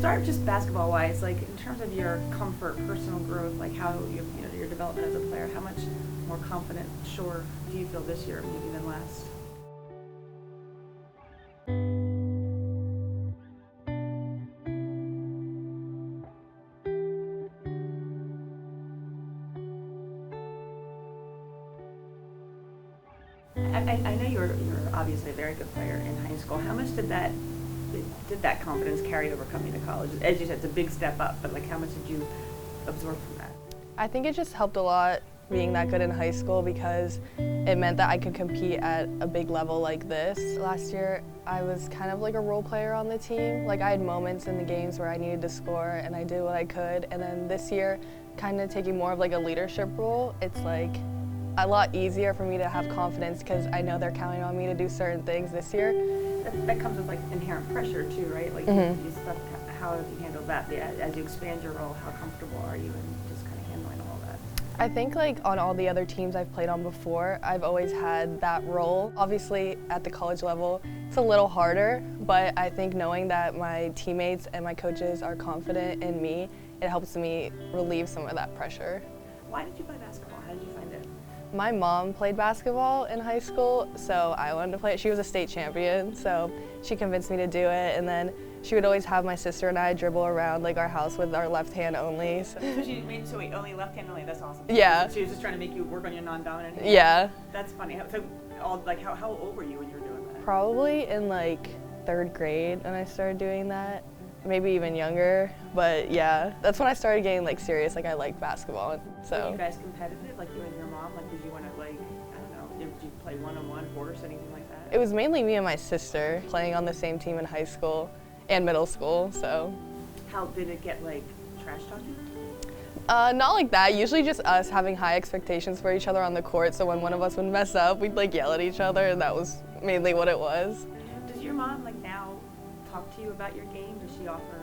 start just basketball-wise, like in terms of your comfort, personal growth, like how your development as a player. How much more confident, sure, do you feel this year maybe than last? I know you're obviously a very good player in high school. How much did that confidence carry over coming to college? As you said, it's a big step up, but like how much did you absorb from that? I think it just helped a lot being that good in high school because it meant that I could compete at a big level like this. Last year, I was kind of like a role player on the team. Like I had moments in the games where I needed to score and I did what I could. And then this year, kind of taking more of like a leadership role, it's like a lot easier for me to have confidence because I know they're counting on me to do certain things this year. That comes with like inherent pressure too, right? Like how have you handled that? As you expand your role, how comfortable are you in just kind of handling all that? I think like on all the other teams I've played on before, I've always had that role. Obviously at the college level, it's a little harder, but I think knowing that my teammates and my coaches are confident in me, it helps me relieve some of that pressure. Why did you play basketball? How did you find it? My mom played basketball in high school, so I wanted to play it. She was a state champion, so she convinced me to do it, and then she would always have my sister and I dribble around like our house with our left hand only. So wait, only left hand only? That's awesome. Yeah. She was just trying to make you work on your non-dominant hand? Yeah. That's funny. How old were you when you were doing that? Probably in like 3rd grade when I started doing that. Maybe even younger, but yeah, that's when I started getting like serious, like I liked basketball. So. Were you guys competitive, like you and your mom? Like did you want to like, I don't know, did you play one-on-one, quarters, anything like that? It was mainly me and my sister playing on the same team in high school and middle school, so. How did it get like trash talking? Not like that, usually just us having high expectations for each other on the court, so when one of us would mess up, we'd like yell at each other, and that was mainly what it was. Does your mom like now talk to you about your game? Does she offer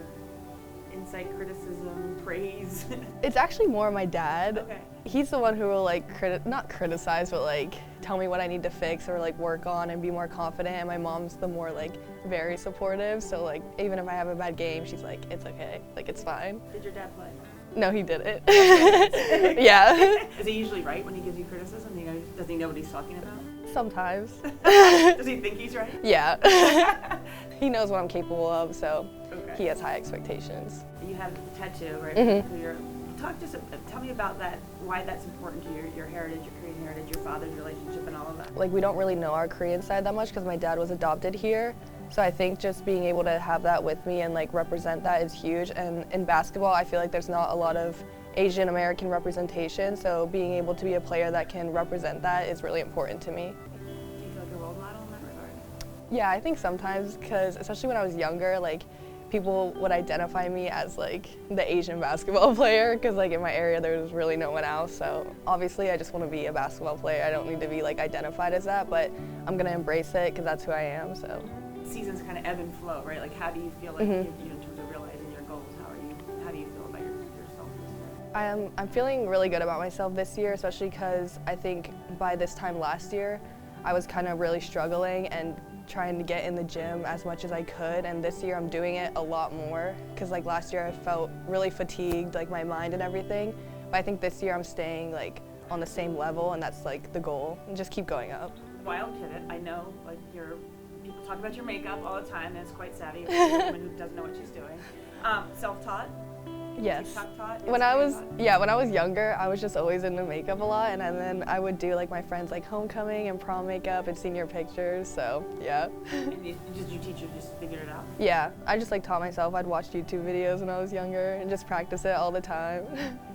insight, criticism, praise? It's actually more my dad. Okay. He's the one who will like not criticize, but like tell me what I need to fix or like work on and be more confident. And my mom's the more like very supportive. So like even if I have a bad game, she's like, it's okay, like it's fine. Did your dad play? No, he didn't. Yeah. Is he usually right when he gives you criticism? Does he know what he's talking about? Sometimes. Does he think he's right? Yeah. He knows what I'm capable of, so okay. He has high expectations. You have a tattoo, right? Mm-hmm. Tell me about that, why that's important to your heritage, your Korean heritage, your father's relationship and all of that. Like we don't really know our Korean side that much because my dad was adopted here. So I think just being able to have that with me and like represent that is huge. And in basketball, I feel like there's not a lot of Asian American representation. So being able to be a player that can represent that is really important to me. Do you feel like a role model in that regard? Yeah, I think sometimes because especially when I was younger, like people would identify me as like the Asian basketball player because like in my area there was really no one else. So obviously I just want to be a basketball player. I don't need to be like identified as that, but I'm gonna embrace it because that's who I am. So. Seasons kind of ebb and flow, right? Like how do you feel like in terms of realizing your goals? How do you feel about yourself this year? I'm feeling really good about myself this year, especially because I think by this time last year I was kind of really struggling and trying to get in the gym as much as I could, and this year I'm doing it a lot more because like last year I felt really fatigued, like my mind and everything, but I think this year I'm staying like on the same level, and that's like the goal, and just keep going up. Wild pivot, I know like people talk about your makeup all the time, and it's quite savvy. For a woman who doesn't know what she's doing. Self-taught? Yes. TikTok-taught? When I was younger, I was just always into makeup a lot, and then I would do like my friends like homecoming and prom makeup and senior pictures. So yeah. And your teacher just figured it out? Yeah, I just like taught myself. I'd watch YouTube videos when I was younger and just practice it all the time.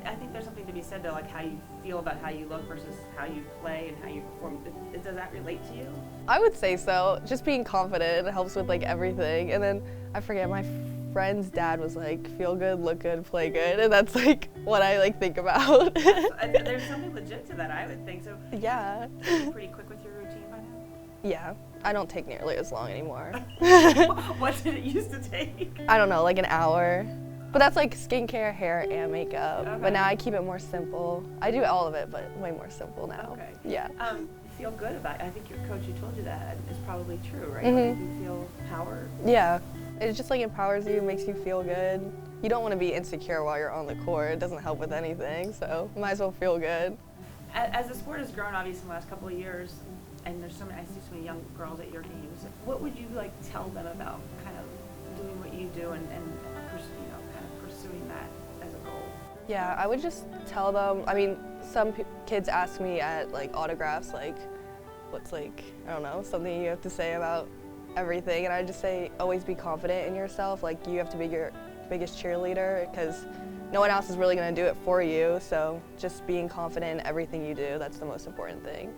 I think there's something to be said to like how you feel about how you look versus how you play and how you perform. Does that relate to you? I would say so. Just being confident helps with like everything. And then I forget, my friend's dad was like, feel good, look good, play good, and that's like what I like think about. There's something legit to that, I would think. So yeah. Are you pretty quick with your routine by now? Yeah, I don't take nearly as long anymore. What did it used to take? I don't know, like an hour. But that's like skincare, hair, and makeup. Okay. But now I keep it more simple. I do all of it, but way more simple now. Okay. Yeah. Feel good about it. I think your coach who told you that is probably true, right? Mm-hmm. You feel power. Yeah. It just like empowers you, makes you feel good. You don't want to be insecure while you're on the court. It doesn't help with anything, so you might as well feel good. As the sport has grown, obviously, in the last couple of years, and there's so many, I see so many young girls at your games. What would you like tell them about kind of doing what you do and kind of pursuing that as a goal? Yeah, I would just tell them. I mean, some kids ask me at like autographs, like, what's like, I don't know, something you have to say about everything, and I just say always be confident in yourself. Like, you have to be your biggest cheerleader because no one else is really going to do it for you, so just being confident in everything you do, that's the most important thing.